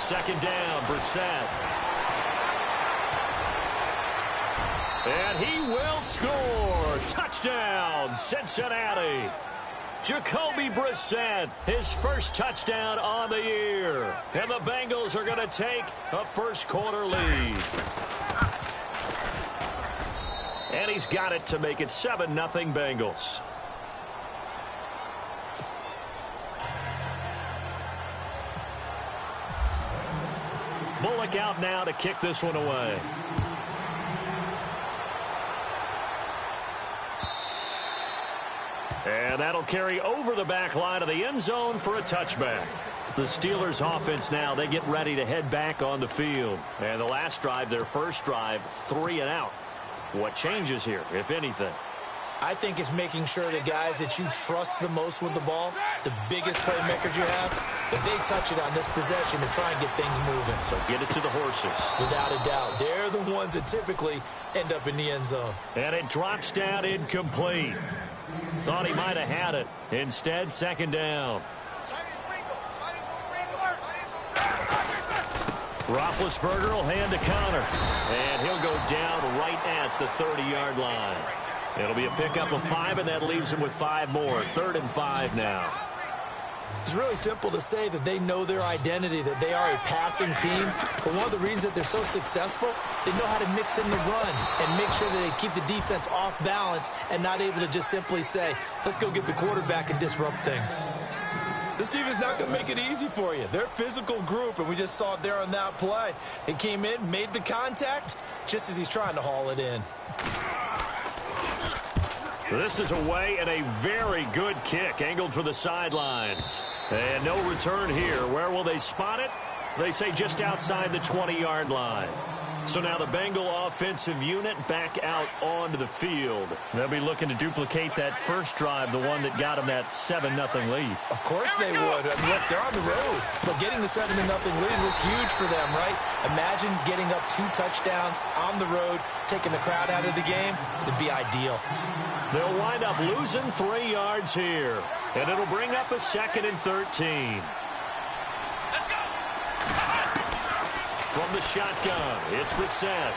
second down, Brissett. And he will score. Touchdown, Cincinnati. Jacoby Brissett, his first touchdown on the year. And the Bengals are going to take a first-quarter lead. And he's got it to make it 7-0 Bengals. Bullock out now to kick this one away. And that'll carry over the back line of the end zone for a touchback. The Steelers offense now, they get ready to head back on the field. And the last drive, their first drive, 3 and out. What changes here, if anything? I think it's making sure the guys that you trust the most with the ball, the biggest playmakers you have, that they touch it on this possession to try and get things moving. So get it to the horses. Without a doubt. They're the ones that typically end up in the end zone. And it drops down incomplete. Thought he might have had it. Instead, second down. Roethlisberger will hand a counter. And he'll go down right at the 30-yard line. It'll be a pickup of 5, and that leaves him with 5 more. 3rd and 5 now. It's really simple to say that they know their identity, that they are a passing team. But one of the reasons that they're so successful, they know how to mix in the run and make sure that they keep the defense off balance and not able to just simply say, let's go get the quarterback and disrupt things. This defense is not going to make it easy for you. They're a physical group, and we just saw it there on that play. He came in, made the contact, just as he's trying to haul it in. This is away and a very good kick angled for the sidelines. And no return here. Where will they spot it? They say just outside the 20-yard line. So now the Bengal offensive unit back out onto the field. They'll be looking to duplicate that first drive, the one that got them that 7-0 lead. Of course they would. I mean, look, they're on the road. So getting the 7-0 lead was huge for them, right? Imagine getting up 2 touchdowns on the road, taking the crowd out of the game. It'd be ideal. They'll wind up losing 3 yards here. And it'll bring up a 2nd and 13. From the shotgun, it's Brissett.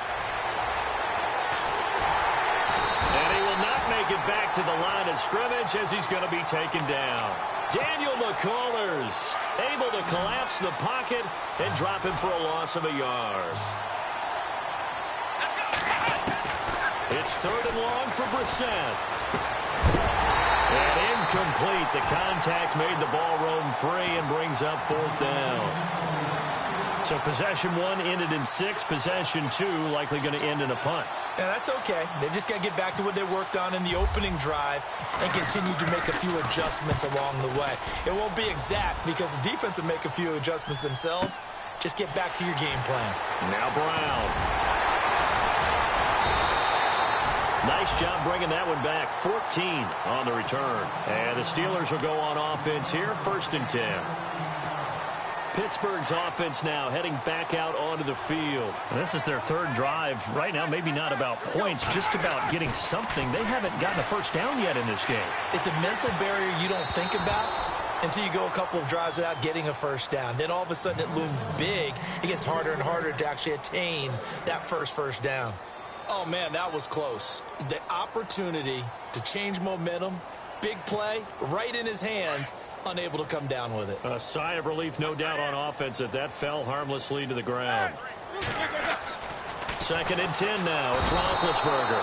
And he will not make it back to the line of scrimmage as he's going to be taken down. Daniel McCullers able to collapse the pocket and drop him for a loss of a yard. It's 3rd and long for Brissett. And incomplete. The contact made the ball roam free and brings up 4th down. So possession 1 ended in 6. Possession 2 likely going to end in a punt. Yeah, that's okay. They just got to get back to what they worked on in the opening drive and continue to make a few adjustments along the way. It won't be exact because the defense will make a few adjustments themselves. Just get back to your game plan. Now Brown. Nice job bringing that one back. 14 on the return. And the Steelers will go on offense here. 1st and 10. Pittsburgh's offense now heading back out onto the field. This is their 3rd drive. Right now, maybe not about points, just about getting something. They haven't gotten a first down yet in this game. It's a mental barrier you don't think about until you go a couple of drives without getting a first down. Then all of a sudden it looms big. It gets harder and harder to actually attain that first down. Oh, man, that was close. The opportunity to change momentum, big play, right in his hands, unable to come down with it. A sigh of relief, no doubt, on offense that fell harmlessly to the ground. 2nd and 10 now. It's Roethlisberger.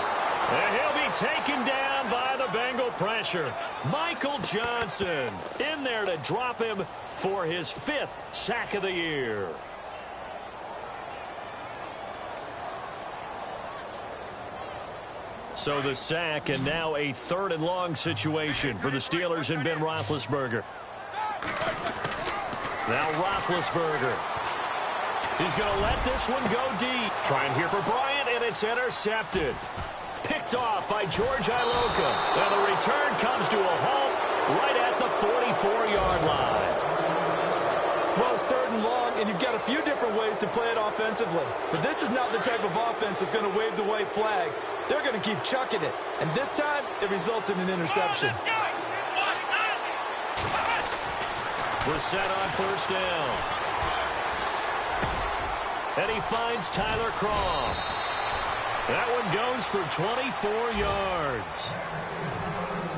And he'll be taken down by the Bengal pressure. Michael Johnson in there to drop him for his 5th sack of the year. So the sack, and now a 3rd and long situation for the Steelers and Ben Roethlisberger. Now Roethlisberger. He's going to let this one go deep. Trying here for Bryant, and it's intercepted. Picked off by George Iloka. And the return comes to a halt right at the 44-yard line. Well, it's 3rd and long, and you've got a few different ways to play it offensively. But this is not the type of offense that's going to wave the white flag. They're going to keep chucking it. And this time, it results in an interception. We're set on 1st down. And he finds Tyler Croft. That one goes for 24 yards.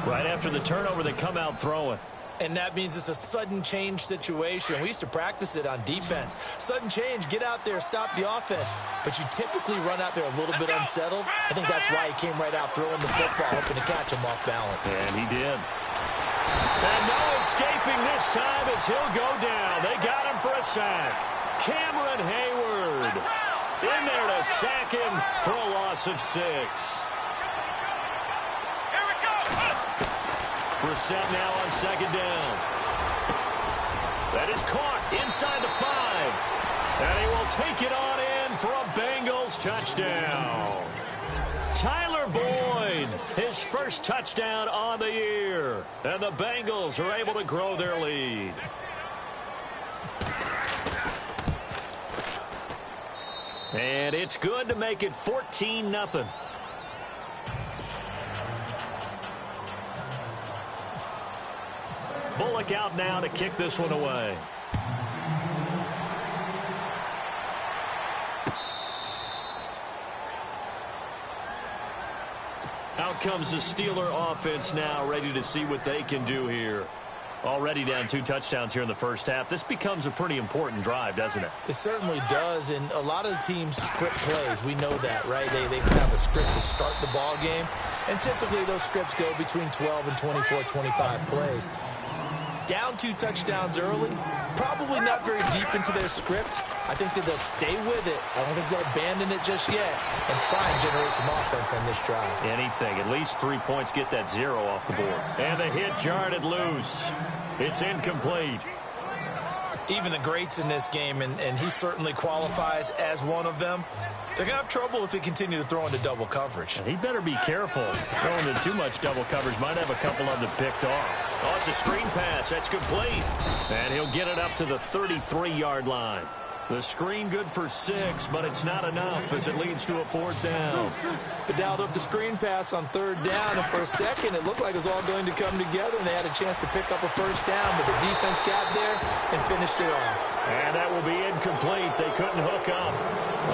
Right after the turnover, they come out throwing. And that means it's a sudden change situation. We used to practice it on defense. Sudden change, get out there, stop the offense. But you typically run out there a little bit unsettled. I think that's why he came right out throwing the football, hoping to catch him off balance. And he did. And no escaping this time as he'll go down. They got him for a sack. Cameron Hayward in there to sack him for a loss of 6. Brissett now on second down. That is caught inside the 5. And he will take it on in for a Bengals touchdown. Tyler Boyd, his first touchdown on the year. And the Bengals are able to grow their lead. And it's good to make it 14-0. Bullock out now to kick this one away. Out comes the Steeler offense now, ready to see what they can do here. Already down 2 touchdowns here in the first half. This becomes a pretty important drive, doesn't it? It certainly does, and a lot of the teams script plays. We know that, right? They have a script to start the ball game, and typically those scripts go between 12 and 24, 25 plays. Down 2 touchdowns early, probably not very deep into their script. I think that they'll stay with it. I don't think they'll abandon it just yet and try and generate some offense on this drive. Anything. At least 3 points, get that 0 off the board. And the hit jarred it loose. It's incomplete. Even the greats in this game, and he certainly qualifies as one of them, they're going to have trouble if they continue to throw into double coverage. And he better be careful. Throwing into too much double coverage might have a couple of them picked off. Oh, it's a screen pass. That's complete. And he'll get it up to the 33-yard line. The screen good for 6, but it's not enough as it leads to a 4th down. They dialed up the screen pass on 3rd down, and for a second it looked like it was all going to come together, and they had a chance to pick up a 1st down, but the defense got there and finished it off. And that will be incomplete. They couldn't hook up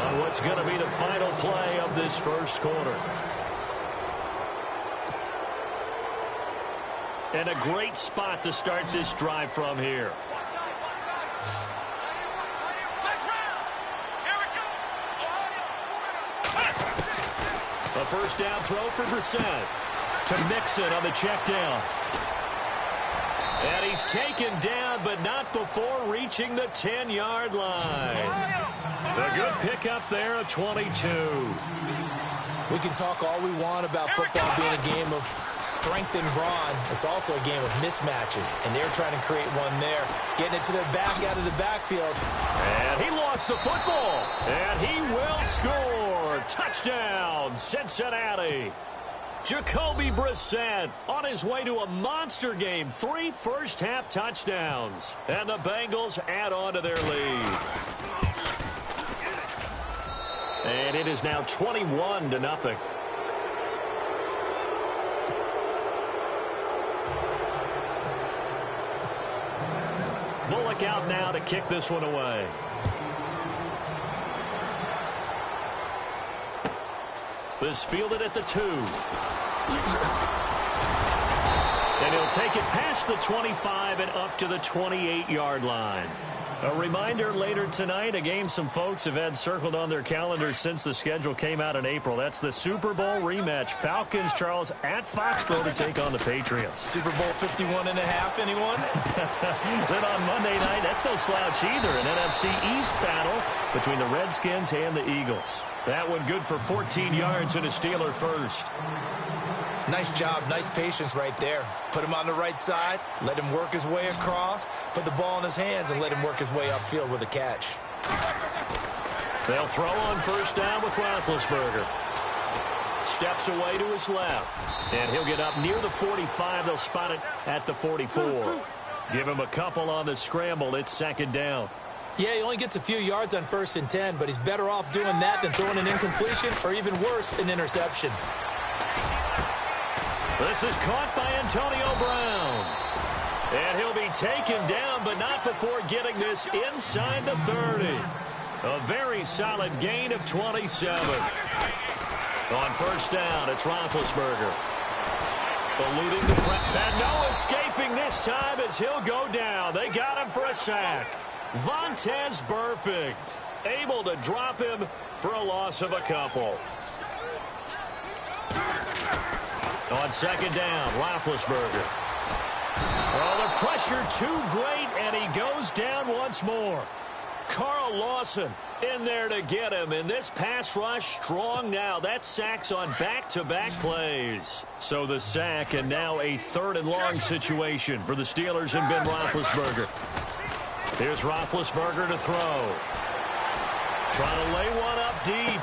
on what's going to be the final play of this first quarter. And a great spot to start this drive from here. A 1st down throw for Brissett to Mixon on the check down. And he's taken down, but not before reaching the 10-yard line. A good pickup there at 22. We can talk all we want about football being a game of strength and brawn. It's also a game of mismatches, and they're trying to create one there. Getting it to their back out of the backfield. And he lost the football, and he will score. Touchdown, Cincinnati. Jacoby Brissett on his way to a monster game. 3 first-half touchdowns. And the Bengals add on to their lead. And it is now 21-0. Bullock out now to kick this one away. This fielded at the 2. And he'll take it past the 25 and up to the 28-yard line. A reminder later tonight, a game some folks have had circled on their calendars since the schedule came out in April. That's the Super Bowl rematch. Falcons, Charles, at Foxborough to take on the Patriots. Super Bowl 51.5, anyone? Then on Monday night, that's no slouch either. An NFC East battle between the Redskins and the Eagles. That one good for 14 yards and a Steeler first. Nice job, nice patience right there. Put him on the right side, let him work his way across, put the ball in his hands, and let him work his way upfield with a catch. They'll throw on 1st down with Roethlisberger. Steps away to his left, and he'll get up near the 45. They'll spot it at the 44. Give him a couple on the scramble. It's 2nd down. Yeah, he only gets a few yards on 1st and 10, but he's better off doing that than throwing an incompletion or even worse, an interception. This is caught by Antonio Brown. And he'll be taken down, but not before getting this inside the 30. A very solid gain of 27. On first down, it's Roethlisberger. Eluding the press. And no escaping this time as he'll go down. They got him for a sack. Vontaze Burfict able to drop him for a loss of a couple. On second down, Roethlisberger. Oh, the pressure too great, and he goes down once more. Carl Lawson in there to get him, and this pass rush strong now. That sack's on back-to-back plays. So the sack, and now a third and long situation for the Steelers and Ben Roethlisberger. Here's Roethlisberger to throw. Trying to lay one up deep.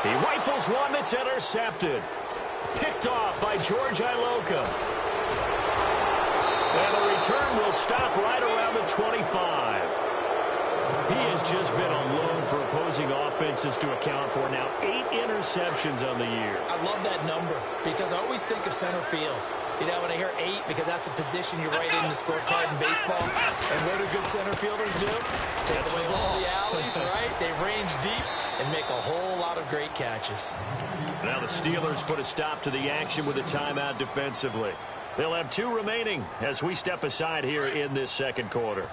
He rifles one that's intercepted. Picked off by George Iloka. And the return will stop right around the 25. He has just been on loan for opposing offenses to account for now 8 interceptions on the year. I love that number because I always think of center field. You know, when I hear 8, because that's the position you write in the scorecard in baseball. And what do good center fielders do? Take away all the alleys, right? They range deep and make a whole lot of great catches. Now the Steelers put a stop to the action with a timeout defensively. They'll have 2 remaining as we step aside here in this second quarter.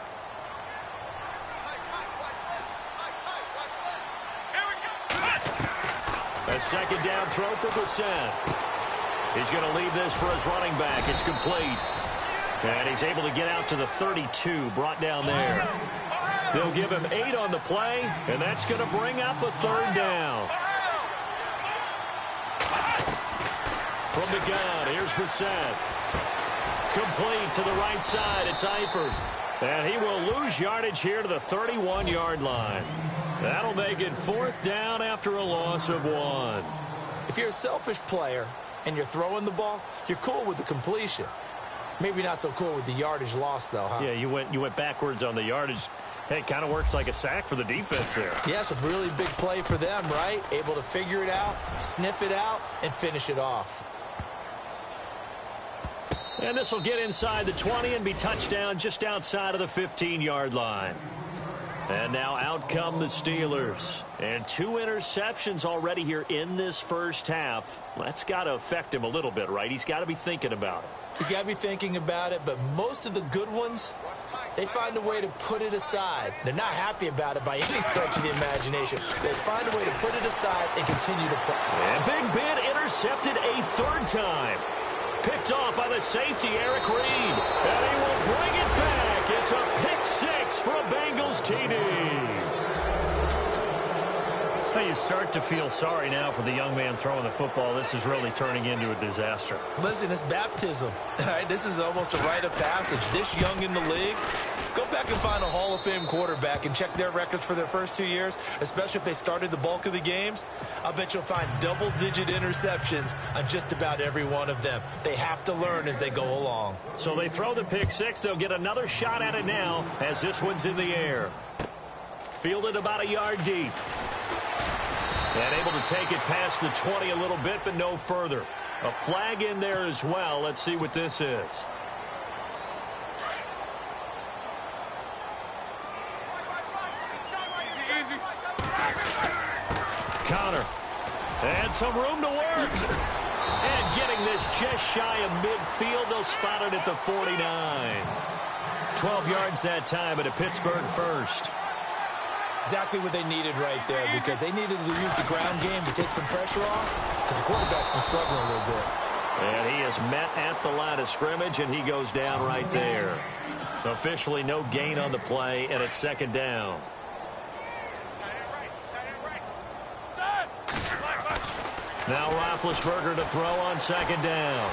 A second down throw for Brissett. He's going to leave this for his running back. It's complete. And he's able to get out to the 32, brought down there. They'll give him 8 on the play, and that's going to bring up a third down. From the gun, here's Brissett. Complete to the right side. It's Eifert. And he will lose yardage here to the 31-yard line. That'll make it 4th down after a loss of 1. If you're a selfish player and you're throwing the ball, you're cool with the completion. Maybe not so cool with the yardage loss, though, huh? Yeah, you went backwards on the yardage. Hey, it kind of works like a sack for the defense there. Yeah, it's a really big play for them, right? Able to figure it out, sniff it out, and finish it off. And this will get inside the 20 and be touchdown just outside of the 15-yard line. And now out come the Steelers. And 2 interceptions already here in this first half. That's got to affect him a little bit, right? He's got to be thinking about it. He's got to be thinking about it, but most of the good ones, they find a way to put it aside. They're not happy about it by any stretch of the imagination. They find a way to put it aside and continue to play. And Big Ben intercepted a 3rd time. Picked off by the safety, Eric Reed. And he will bring it back. It's a pick 6 for a Bengals TD. You start to feel sorry now for the young man throwing the football. This is really turning into a disaster. Listen, it's baptism. All right, this is almost a rite of passage. This young in the league, go back and find a Hall of Fame quarterback and check their records for their first 2 years, especially if they started the bulk of the games. I bet you'll find double-digit interceptions on just about every one of them. They have to learn as they go along. So they throw the pick 6. They'll get another shot at it now as this one's in the air. Fielded about a yard deep. And able to take it past the 20 a little bit, but no further. A flag in there as well. Let's see what this is. Connor. And some room to work. And getting this just shy of midfield. They'll spot it at the 49. 12 yards that time at a Pittsburgh first. Exactly what they needed right there, because they needed to use the ground game to take some pressure off, because the quarterback's been struggling a little bit. And he is met at the line of scrimmage, and he goes down right there. Officially no gain on the play, and it's 2nd down. Now Roethlisberger to throw on 2nd down.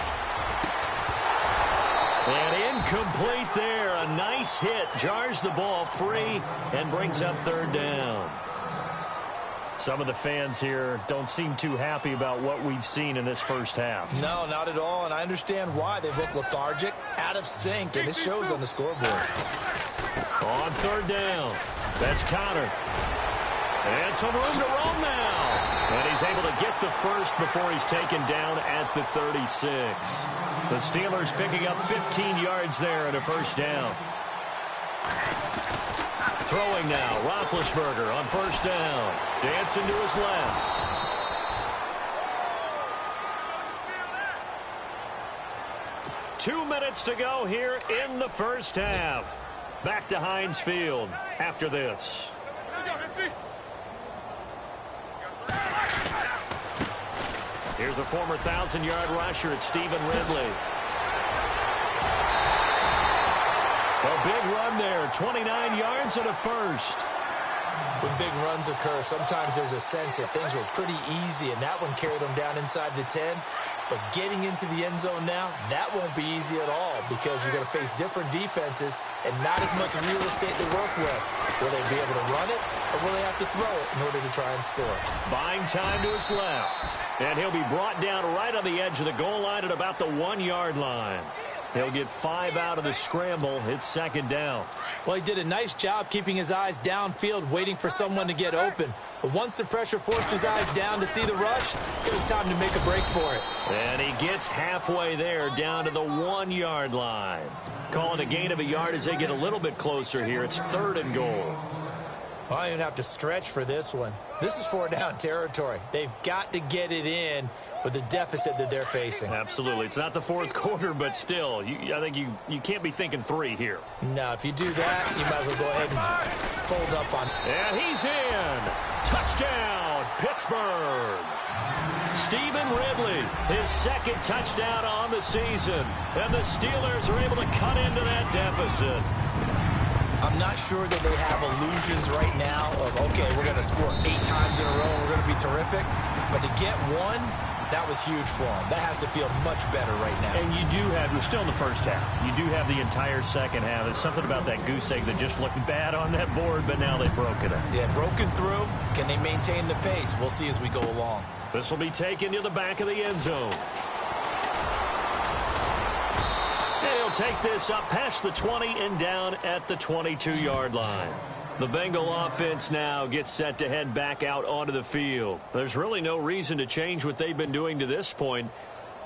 And incomplete there. A nice hit. Jars the ball free and brings up 3rd down. Some of the fans here don't seem too happy about what we've seen in this first half. No, not at all, and I understand why. They look lethargic, out of sync, and it shows on the scoreboard. On 3rd down, that's Connor. And some room to roam now. And he's able to get the first before he's taken down at the 36. The Steelers picking up 15 yards there at a 1st down. Throwing now, Roethlisberger on first down. Dancing to his left. Two minutes to go here in the first half. Back to Heinz Field after this. Here's a former 1,000-yard rusher, it's Stephen Ridley. A big run there, 29 yards and a first. When big runs occur, sometimes there's a sense that things were pretty easy, and that one carried them down inside the 10. But getting into the end zone now, that won't be easy at all because you're going to face different defenses and not as much real estate to work with. Will they be able to run it, or will they have to throw it in order to try and score? Buying time to his left. And he'll be brought down right on the edge of the goal line at about the 1-yard line. He'll get 5 out of the scramble. It's second down. Well, he did a nice job keeping his eyes downfield, waiting for someone to get open. But once the pressure forced his eyes down to see the rush, it was time to make a break for it. And he gets halfway there, down to the 1-yard line. Calling a gain of a yard as they get a little bit closer here. It's 3rd and goal. Well, I don't even have to stretch for this one. This is 4-down territory. They've got to get it in with the deficit that they're facing. Absolutely. It's not the fourth quarter, but still, I think you can't be thinking 3 here. No, if you do that, you might as well go ahead and fold up on. And he's in. Touchdown, Pittsburgh. Stephen Ridley, his 2nd touchdown on the season. And the Steelers are able to cut into that deficit. I'm not sure that they have illusions right now of, okay, we're going to score 8 times in a row and we're going to be terrific. But to get one, that was huge for them. That has to feel much better right now. And you do have, we're still in the first half. You do have the entire second half. There's something about that goose egg that just looked bad on that board, but now they've broken it. Yeah, broken through. Can they maintain the pace? We'll see as we go along. This will be taken to the back of the end zone. And he'll take this up past the 20 and down at the 22-yard line. The Bengal offense now gets set to head back out onto the field. There's really no reason to change what they've been doing to this point.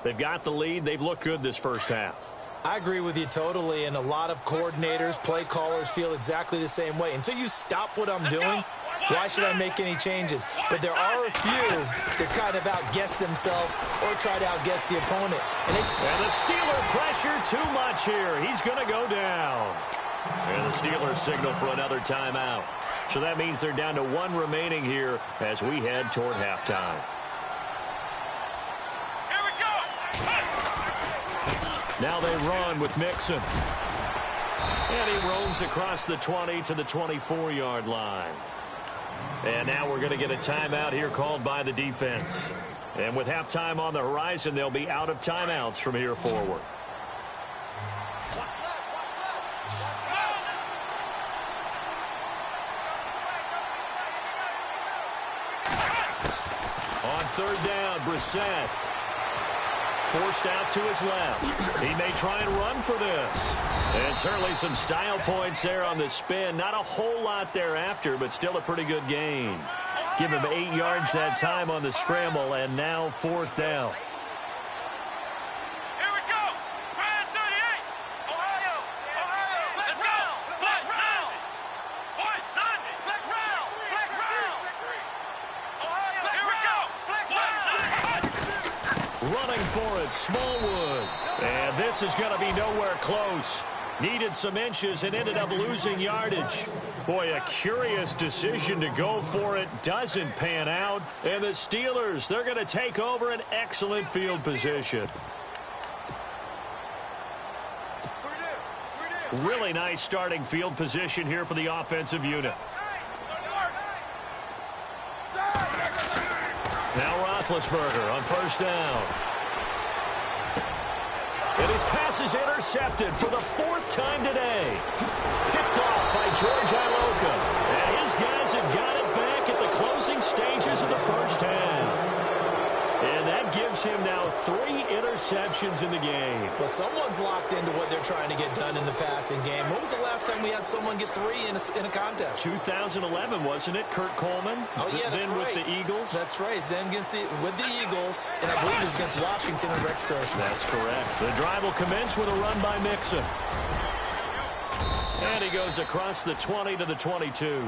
They've got the lead. They've looked good this first half. I agree with you totally, and a lot of coordinators, play callers feel exactly the same way. Until you stop what I'm doing, why should I make any changes? But there are a few that kind of outguess themselves or try to outguess the opponent. And the Steeler pressure too much here. He's going to go down. And the Steelers signal for another timeout. So that means they're down to 1 remaining here as we head toward halftime. Here we go. Now they run with Mixon. And he roams across the 20 to the 24-yard line. And now we're going to get a timeout here called by the defense. And with halftime on the horizon, they'll be out of timeouts from here forward. On 3rd down, Brissett. Forced out to his left. He may try and run for this. And certainly some style points there on the spin. Not a whole lot thereafter, but still a pretty good gain. Give him 8 yards that time on the scramble, and now 4th down. Here we go. Brand 38. Ohio. Let's go. Flex round. Point. Flex round. Flex round. Ohio. Here we go. Flex round. Running for it, Smallwood. And this is going to be nowhere close. Needed some inches and ended up losing yardage. Boy, a curious decision to go for it. Doesn't pan out. And the Steelers, they're going to take over an excellent field position. Really nice starting field position here for the offensive unit. Now Roethlisberger on first down. And his pass is intercepted for the 4th time today. Picked off by George Iloka. And his guys have got it back at the closing stages of the first half. And that gives him now 3 interceptions in the game. Well, someone's locked into what they're trying to get done in the passing game. When was the last time we had someone get 3 in a contest? 2011, wasn't it? Kurt Coleman? Oh, yeah, that's then right. with the Eagles? That's right. Then with the Eagles, and I believe it's against Washington and Rex Grossman. That's correct. The drive will commence with a run by Mixon. And he goes across the 20 to the 22.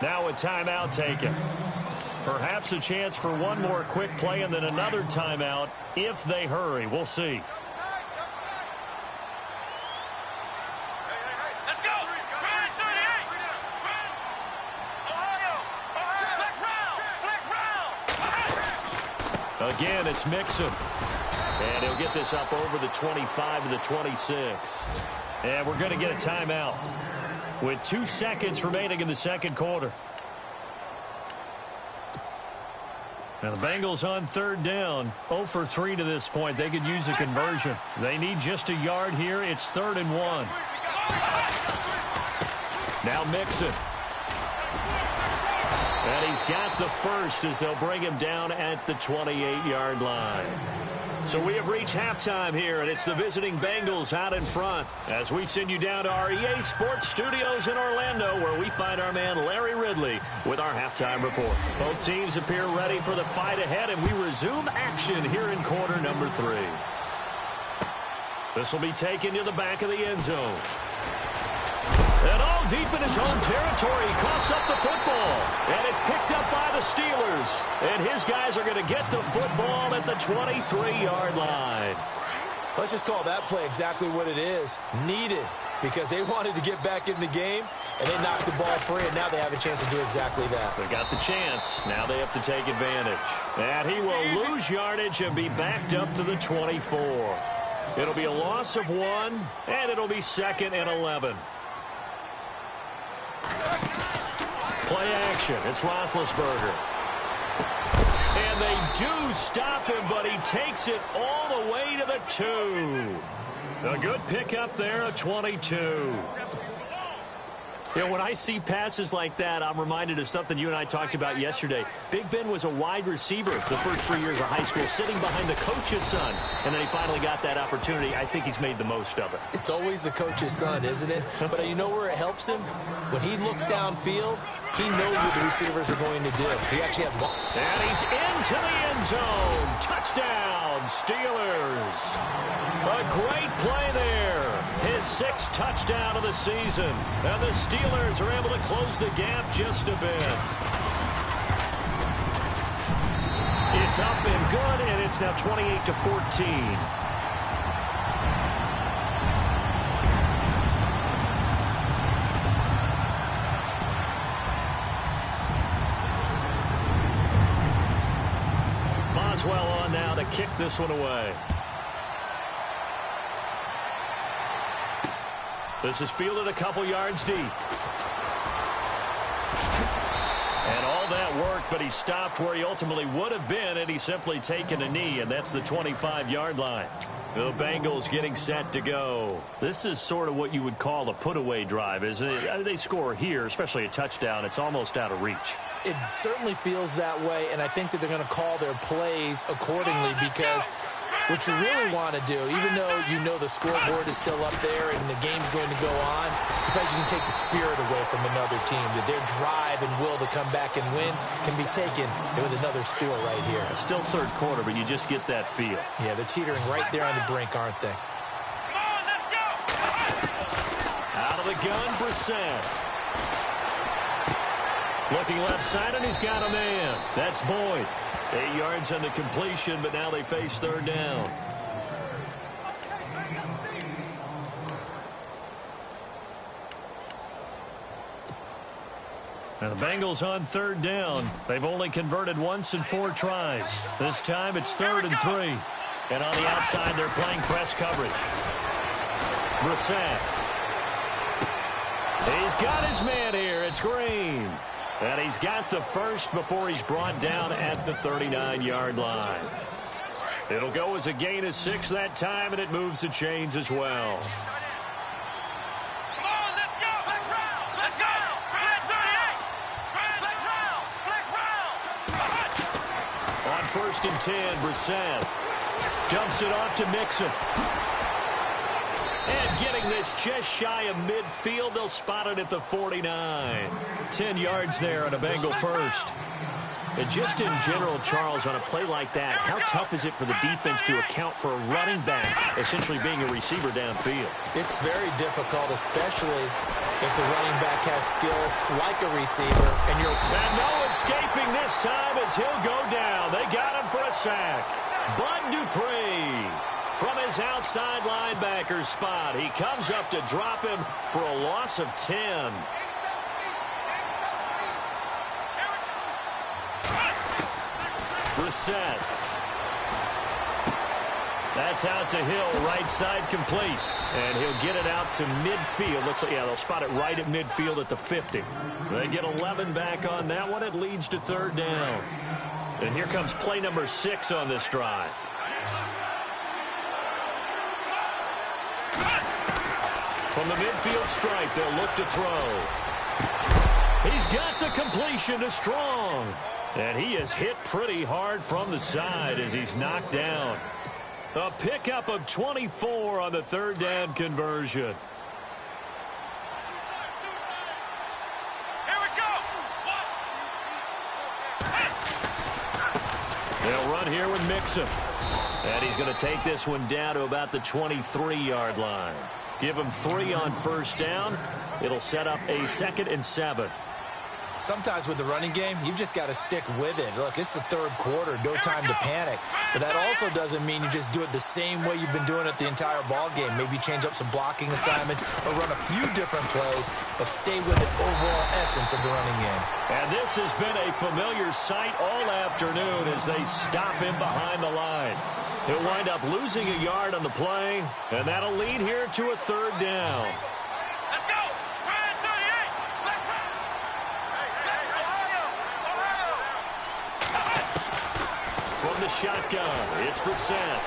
Now a timeout taken. Perhaps a chance for one more quick play and then another timeout if they hurry. We'll see. Let's go. Red 38. Ohio. Flex round. Again, it's Mixon. And he'll get this up over the 25 to the 26. And we're going to get a timeout with 2 seconds remaining in the second quarter. Now the Bengals on third down, 0 for 3 to this point. They could use a conversion. They need just a yard here. It's 3rd and 1. Now Mixon. And he's got the first as they'll bring him down at the 28-yard line. So we have reached halftime here, and it's the visiting Bengals out in front as we send you down to our EA Sports Studios in Orlando, where we find our man Larry Ridley with our halftime report. Both teams appear ready for the fight ahead, and we resume action here in quarter number 3. This will be taken to the back of the end zone. And all deep in his own territory, he coughs up the football. And it's picked up by the Steelers. And his guys are going to get the football at the 23-yard line. Let's just call that play exactly what it is. Needed, because they wanted to get back in the game, and they knocked the ball free, and now they have a chance to do exactly that. They got the chance. Now they have to take advantage. And he will lose yardage and be backed up to the 24. It'll be a loss of 1, and it'll be 2nd and 11. Play action. It's Roethlisberger. And they do stop him, but he takes it all the way to the 2. A good pickup there, a 22. You know, when I see passes like that, I'm reminded of something you and I talked about yesterday. Big Ben was a wide receiver the first 3 years of high school, sitting behind the coach's son. And then he finally got that opportunity. I think he's made the most of it. It's always the coach's son, isn't it? But you know where it helps him? When he looks downfield, he knows what the receivers are going to do. He actually has one. And he's into the end zone. Touchdown, Steelers. A great play there. His 6th touchdown of the season. And the Steelers are able to close the gap just a bit. It's up and good, and it's now 28-14. Boswell on now to kick this one away. This is fielded a couple yards deep. And all that work, but he stopped where he ultimately would have been had he simply taken a knee, and that's the 25-yard line. The Bengals getting set to go. This is sort of what you would call a put-away drive, isn't it? They score here, especially a touchdown. It's almost out of reach. It certainly feels that way, and I think that they're going to call their plays accordingly, because what you really want to do, even though you know the scoreboard is still up there and the game's going to go on, in fact, you can take the spirit away from another team. That their drive and will to come back and win can be taken with another score right here. It's still third quarter, but you just get that feel. Yeah, they're teetering right there on the brink, aren't they? Come on, let's go. Out of the gun, Brissett. Looking left side, and he's got a man. That's Boyd. 8 yards on the completion, but now they face third down. Now the Bengals on third down. They've only converted once in 4 tries. This time it's 3rd and 3. And on the outside, they're playing press coverage. Brissett. He's got his man here. It's Green. And he's got the first before he's brought down at the 39-yard line. It'll go as a gain of 6 that time, and it moves the chains as well. Come on, let's go. Flex round. Let's go. Flex 38. Flex round. Flex round. On 1st and 10, Brissett dumps it off to Mixon. And getting this just shy of midfield, they'll spot it at the 49. 10 yards there on a Bengal first. And just in general, Charles, on a play like that, how tough is it for the defense to account for a running back essentially being a receiver downfield? It's very difficult, especially if the running back has skills like a receiver. And no escaping this time as he'll go down. They got him for a sack. Bud Dupree from his outside linebacker spot. He comes up to drop him for a loss of 10. Reset. That's out to Hill, right side complete. And he'll get it out to midfield. They'll spot it right at midfield at the 50. They get 11 back on that one. It leads to third down. And here comes play number 6 on this drive. From the midfield stripe, they'll look to throw. He's got the completion to Strong. And he is hit pretty hard from the side as he's knocked down. A pickup of 24 on the third down conversion. Here we go. They'll run here with Mixon. And he's going to take this one down to about the 23-yard line. Give him 3 on first down. It'll set up a 2nd and 7. Sometimes with the running game, you've just got to stick with it. Look, it's the third quarter, no time to panic. But that also doesn't mean you just do it the same way you've been doing it the entire ball game. Maybe change up some blocking assignments or run a few different plays, but stay with the overall essence of the running game. And this has been a familiar sight all afternoon as they stop him behind the line. He'll wind up losing a yard on the play, and that'll lead here to a third down. Let's go. Ryan 38. Ohio. From the shotgun, it's Brissett.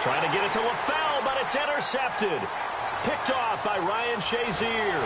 Trying to get it to LaFell, but it's intercepted. Picked off by Ryan Shazier.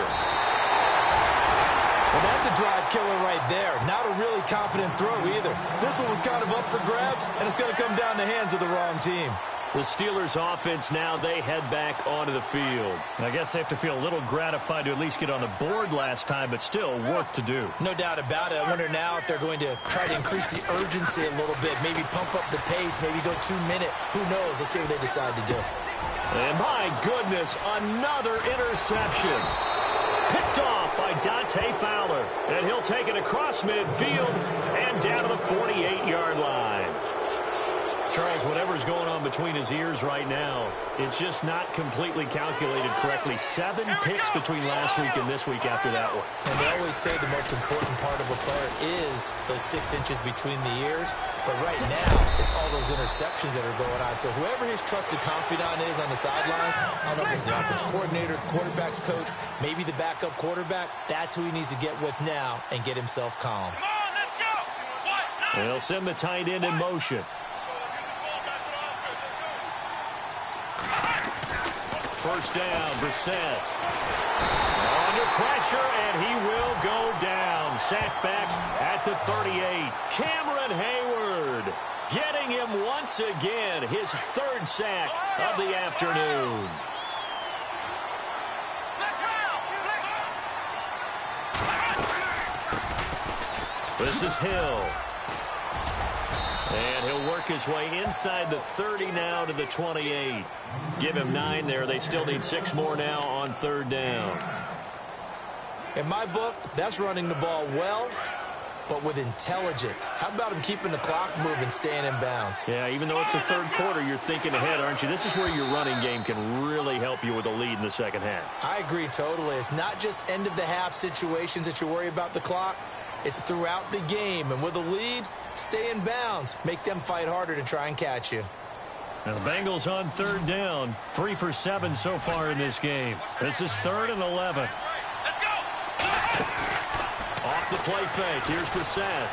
Well, that's a drive killer right there. Not a really confident throw either. This one was kind of up for grabs, and it's going to come down the hands of the wrong team. The Steelers offense now, they head back onto the field. And I guess they have to feel a little gratified to at least get on the board last time, but still work to do. No doubt about it. I wonder now if they're going to try to increase the urgency a little bit, maybe pump up the pace, maybe go 2-minute. Who knows? Let's see what they decide to do. And my goodness, another interception. Picked off by Dante Fowler. And he'll take it across midfield and down to the 48-yard line. Charles, whatever's going on between his ears right now, it's just not completely calculated correctly. 7 picks between last week and this week after that one. And they always say the most important part of a player is those 6 inches between the ears. But right now, it's all those interceptions that are going on. So whoever his trusted confidant is on the sidelines, I don't know if it's the offense coordinator, the quarterback's coach, maybe the backup quarterback, that's who he needs to get with now and get himself calm. Come on, let's go. What? They'll send the tight end in motion. First down, Brissett. Under pressure, and he will go down. Sacked back at the 38. Cameron Hayward getting him once again. His 3rd sack of the afternoon. This is Hill. And he'll work his way inside the 30 now to the 28. Give him 9 there. They still need 6 more now on 3rd down. In my book, that's running the ball well, but with intelligence. How about him keeping the clock moving, staying in bounds? Yeah, even though it's the 3rd quarter, you're thinking ahead, aren't you? This is where your running game can really help you with a lead in the second half. I agree totally. It's not just end-of-the-half situations that you worry about the clock. It's throughout the game. And with a lead, stay in bounds. Make them fight harder to try and catch you. Now the Bengals on 3rd down. 3 for 7 so far in this game. This is 3rd and 11. Let's go. Off the play fake. Here's Brissett.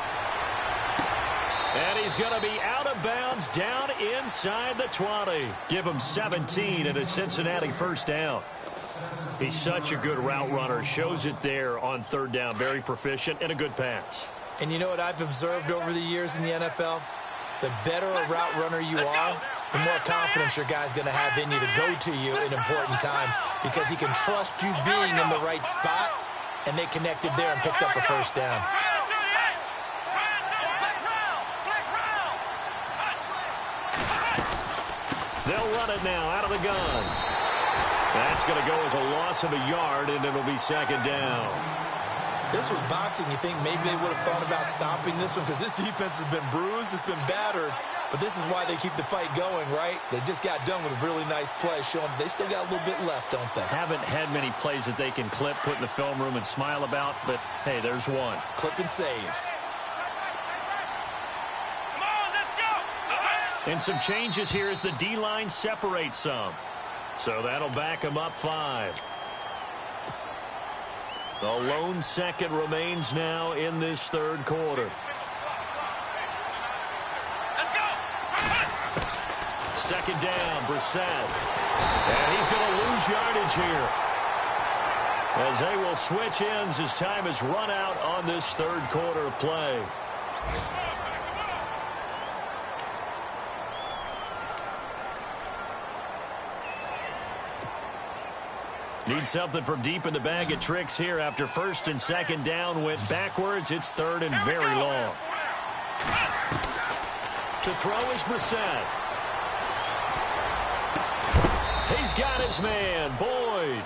And he's going to be out of bounds down inside the 20. Give him 17 and a Cincinnati first down. He's such a good route runner. Shows it there on 3rd down. Very proficient and a good pass. And you know what I've observed over the years in the NFL? The better a route runner you are, the more confidence your guy's going to have in you to go to you in important times because he can trust you being in the right spot, and they connected there and picked up a first down. They'll run it now out of the gun. That's going to go as a loss of a yard, and it'll be second down. If this was boxing, you think maybe they would have thought about stopping this one, because this defense has been bruised, it's been battered, but this is why they keep the fight going, right? They just got done with a really nice play, showing they still got a little bit left, don't they? Haven't had many plays that they can clip, put in the film room, and smile about, but, hey, there's one. Clip and save. Come on, let's go. And some changes here as the D-line separates some. So that'll back them up 5. The lone second remains now in this third quarter. Let's go. Second down, Brissett. And he's going to lose yardage here, as they will switch ends as time is run out on this third quarter of play. Need something from deep in the bag of tricks here after first and second down went backwards. It's third and very long. To throw is Brissett. He's got his man, Boyd.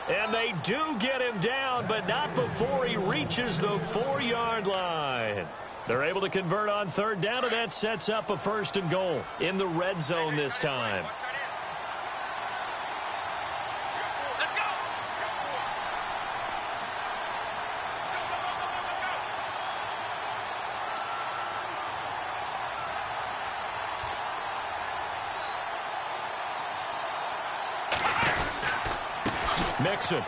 And they do get him down, but not before he reaches the 4-yard line. They're able to convert on third down, and that sets up a first and goal in the red zone this time. Mixon.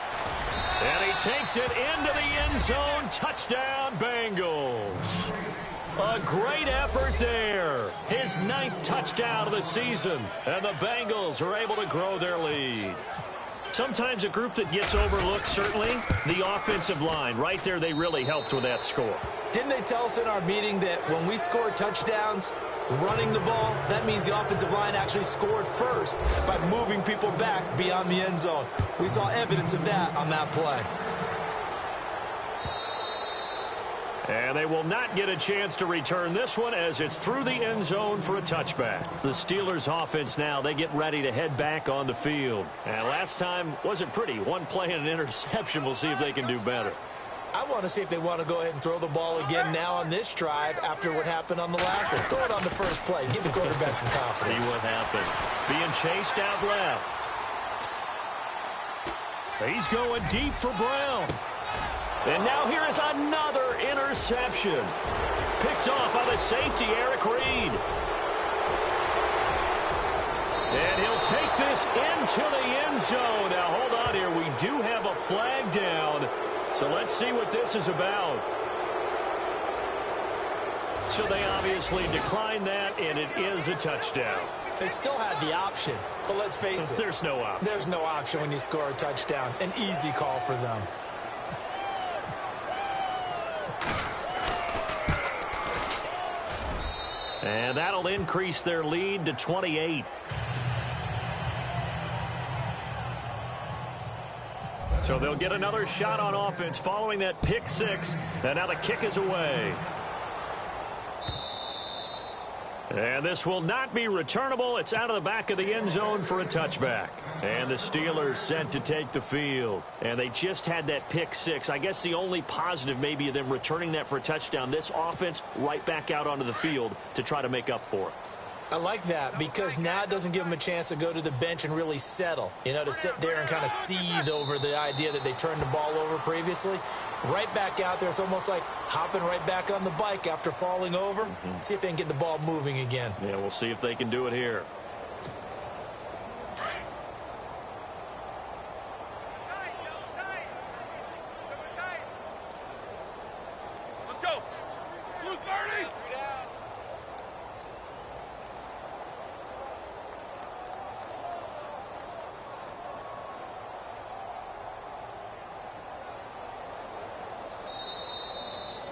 And he takes it into the end zone. Touchdown, Bengals. A great effort there. His 9th touchdown of the season. And the Bengals are able to grow their lead. Sometimes a group that gets overlooked, certainly, the offensive line. Right there, they really helped with that score. Didn't they tell us in our meeting that when we score touchdowns, running the ball, that means the offensive line actually scored first by moving people back beyond the end zone. We saw evidence of that on that play. And they will not get a chance to return this one as it's through the end zone for a touchback. The Steelers offense now, they get ready to head back on the field. And last time wasn't pretty. One play and an interception. We'll see if they can do better. I want to see if they want to go ahead and throw the ball again now on this drive after what happened on the last one. Throw it on the first play. Give the quarterback some confidence. See what happens. Being chased out left. He's going deep for Brown. And now here is another interception. Picked off by the safety, Eric Reed. And he'll take this into the end zone. Now, hold on here. We do have a flag down. So let's see what this is about. So they obviously declined that, and it is a touchdown. They still had the option, but let's face it. There's no option. There's no option when you score a touchdown. An easy call for them. And that'll increase their lead to 28. So they'll get another shot on offense following that pick six. And now the kick is away. And this will not be returnable. It's out of the back of the end zone for a touchback. And the Steelers set to take the field. And they just had that pick six. I guess the only positive maybe of them returning that for a touchdown. This offense right back out onto the field to try to make up for it. I like that because now it doesn't give them a chance to go to the bench and really settle, you know, to sit there and kind of seethe over the idea that they turned the ball over previously. Right back out there, it's almost like hopping right back on the bike after falling over. See if they can get the ball moving again. Yeah, we'll see if they can do it here. Let's go. Blue 30.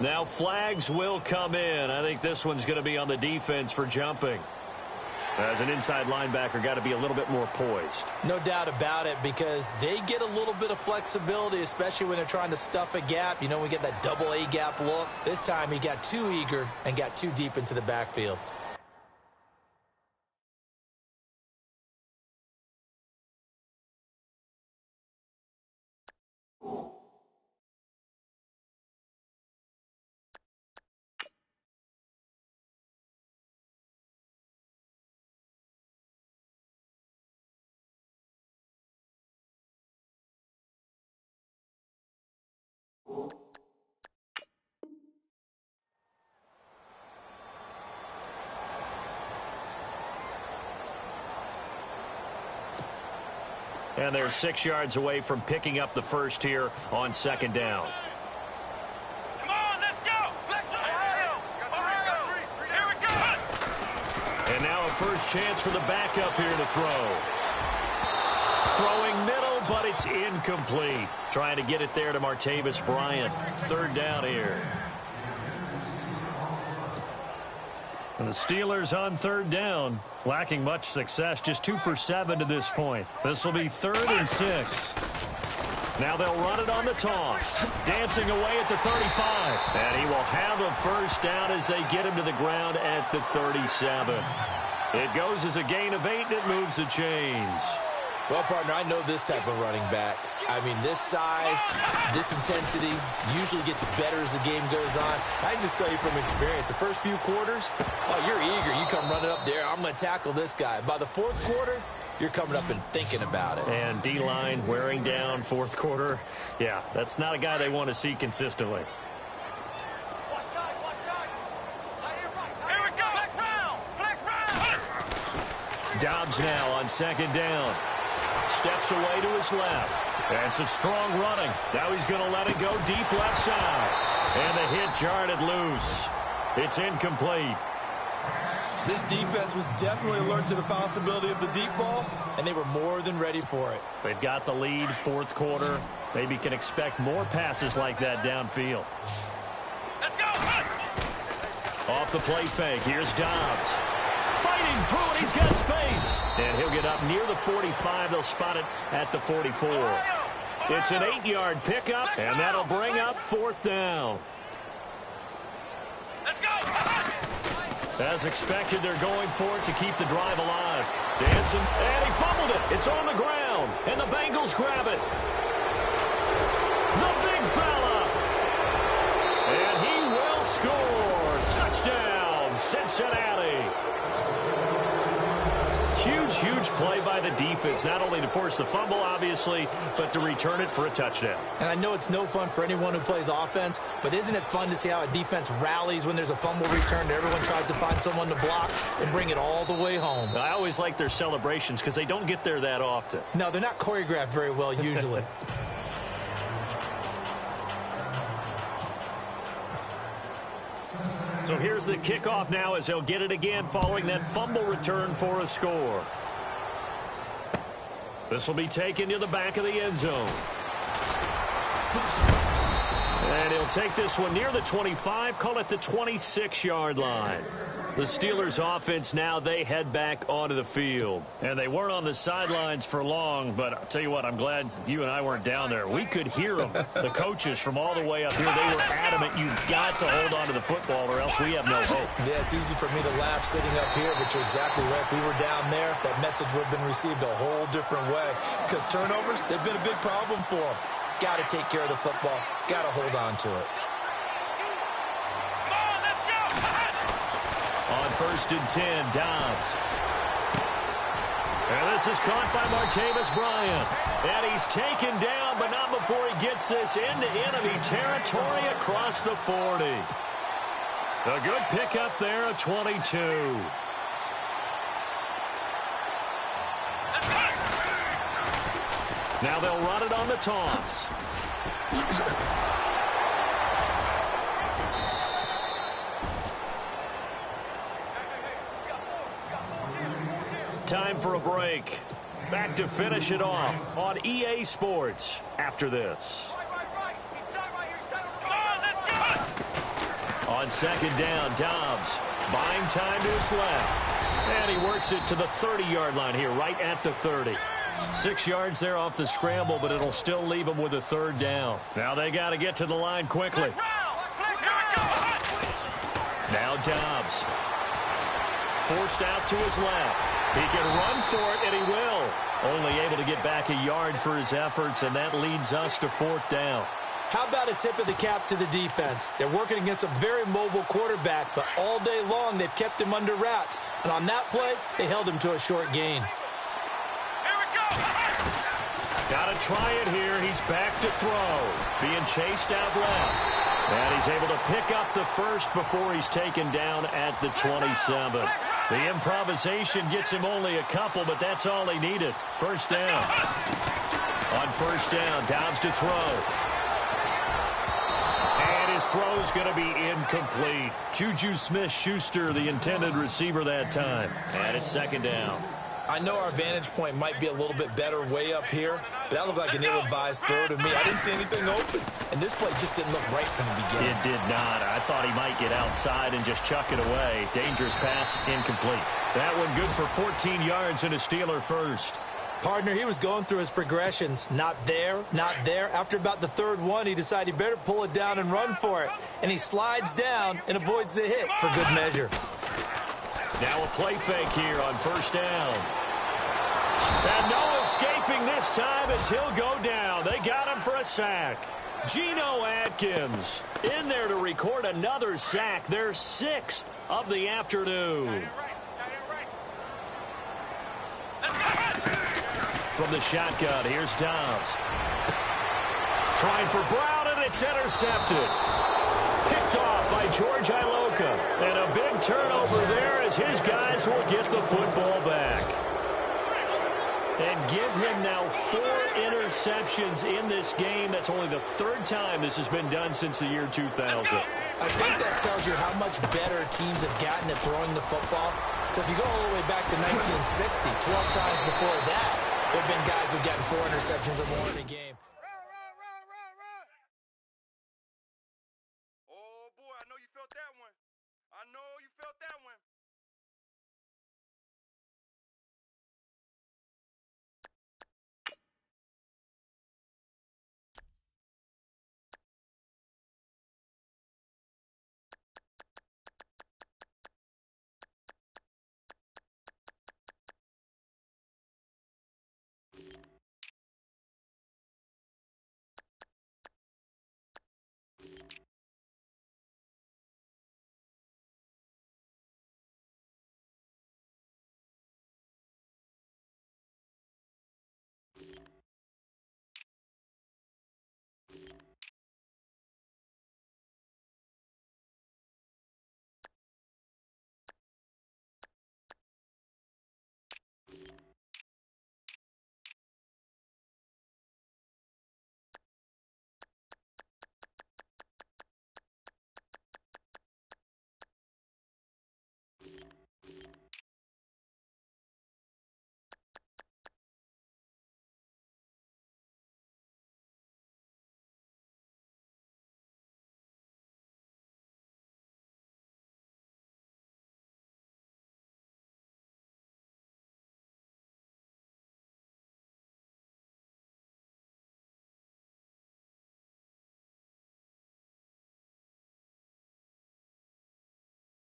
Now flags will come in. I think this one's going to be on the defense for jumping. As an inside linebacker, got to be a little bit more poised. No doubt about it, because they get a little bit of flexibility, especially when they're trying to stuff a gap. You know, we get that double A gap look. This time he got too eager and got too deep into the backfield. And they're 6 yards away from picking up the first here on second down. Come on, let's go. Let's go. Ohio. Here we go. And now a first chance for the backup here to throw. Throwing middle, but it's incomplete. Trying to get it there to Martavis Bryant. Third down here. And the Steelers on third down, lacking much success, just 2 for 7 to this point. This will be 3rd and 6. Now they'll run it on the toss. Dancing away at the 35. And he will have a first down as they get him to the ground at the 37. It goes as a gain of 8, and it moves the chains. Well, partner, I know this type of running back. I mean, this size, this intensity usually gets better as the game goes on. I can just tell you from experience, the first few quarters, oh, you're eager. You come running up there, I'm going to tackle this guy. By the fourth quarter, you're coming up and thinking about it. And D-line wearing down fourth quarter. Yeah, that's not a guy they want to see consistently. Here we go. Flex round. Flex round. Dobbs now on second down. Steps away to his left. And some strong running. Now he's going to let it go deep left side. And the hit jarred it loose. It's incomplete. This defense was definitely alert to the possibility of the deep ball, and they were more than ready for it. They've got the lead, fourth quarter. Maybe can expect more passes like that downfield. Let's go. Off the play fake. Here's Dobbs. Fighting through it. He's got space. And he'll get up near the 45. They'll spot it at the 44. It's an 8-yard pickup, and that'll bring up fourth down. Let's go. As expected, they're going for it to keep the drive alive. Dancing, and he fumbled it. It's on the ground, and the Bengals grab it. The big fella. And he will score. Touchdown, Cincinnati. Huge play by the defense, not only to force the fumble, obviously, but to return it for a touchdown. And I know it's no fun for anyone who plays offense, but isn't it fun to see how a defense rallies when there's a fumble return and everyone tries to find someone to block and bring it all the way home? I always like their celebrations because they don't get there that often. No, they're not choreographed very well usually. So here's the kickoff now as they'll get it again following that fumble return for a score. This will be taken to the back of the end zone. And he'll take this one near the 25, call it the 26-yard line. The Steelers offense now, they head back onto the field. And they weren't on the sidelines for long, but I'll tell you what, I'm glad you and I weren't down there. We could hear them, the coaches from all the way up here. They were adamant, you've got to hold on to the football or else we have no hope. Yeah, it's easy for me to laugh sitting up here, but you're exactly right. If we were down there, that message would have been received a whole different way. Because turnovers, they've been a big problem for them. Got to take care of the football. Got to hold on to it. On 1st and 10, Dobbs. And this is caught by Martavis Bryant. And he's taken down, but not before he gets this into enemy territory across the 40. A good pickup there, a 22. Now they'll run it on the toss. Time for a break. Back to finish it off on EA Sports after this. On second down, Dobbs buying time to his left. And he works it to the 30-yard line here, right at the 30. 6 yards there off the scramble, but it'll still leave him with a third down. Now they got to get to the line quickly. Now Dobbs. Forced out to his left. He can run for it, and he will. Only able to get back a yard for his efforts, and that leads us to fourth down. How about a tip of the cap to the defense? They're working against a very mobile quarterback, but all day long they've kept him under wraps. And on that play, they held him to a short gain. Got to try it here. He's back to throw. Being chased out left. And he's able to pick up the first before he's taken down at the 27. The improvisation gets him only a couple, but that's all he needed. First down. On first down, Downs to throw. And his throw's going to be incomplete. Juju Smith-Schuster, the intended receiver that time. And it's second down. I know our vantage point might be a little bit better way up here, but that looked like an ill-advised throw to me. I didn't see anything open, and this play just didn't look right from the beginning. It did not. I thought he might get outside and just chuck it away. Dangerous pass, incomplete. That one good for 14 yards and a Steeler first. Partner, he was going through his progressions. Not there, not there. After about the third one, he decided he better pull it down and run for it. And he slides down and avoids the hit for good measure. Now a play fake here on first down. And no escaping this time as he'll go down. They got him for a sack. Geno Atkins in there to record another sack. Their 6th of the afternoon. From the shotgun, here's Downs. Trying for Brown, and it's intercepted. Picked off by George Iloka. And a big turnover there as his guys will get the football back. And give him now 4 interceptions in this game. That's only the 3rd time this has been done since the year 2000. I think that tells you how much better teams have gotten at throwing the football. If you go all the way back to 1960, 12 times before that, there have been guys who've gotten 4 interceptions or more in a game.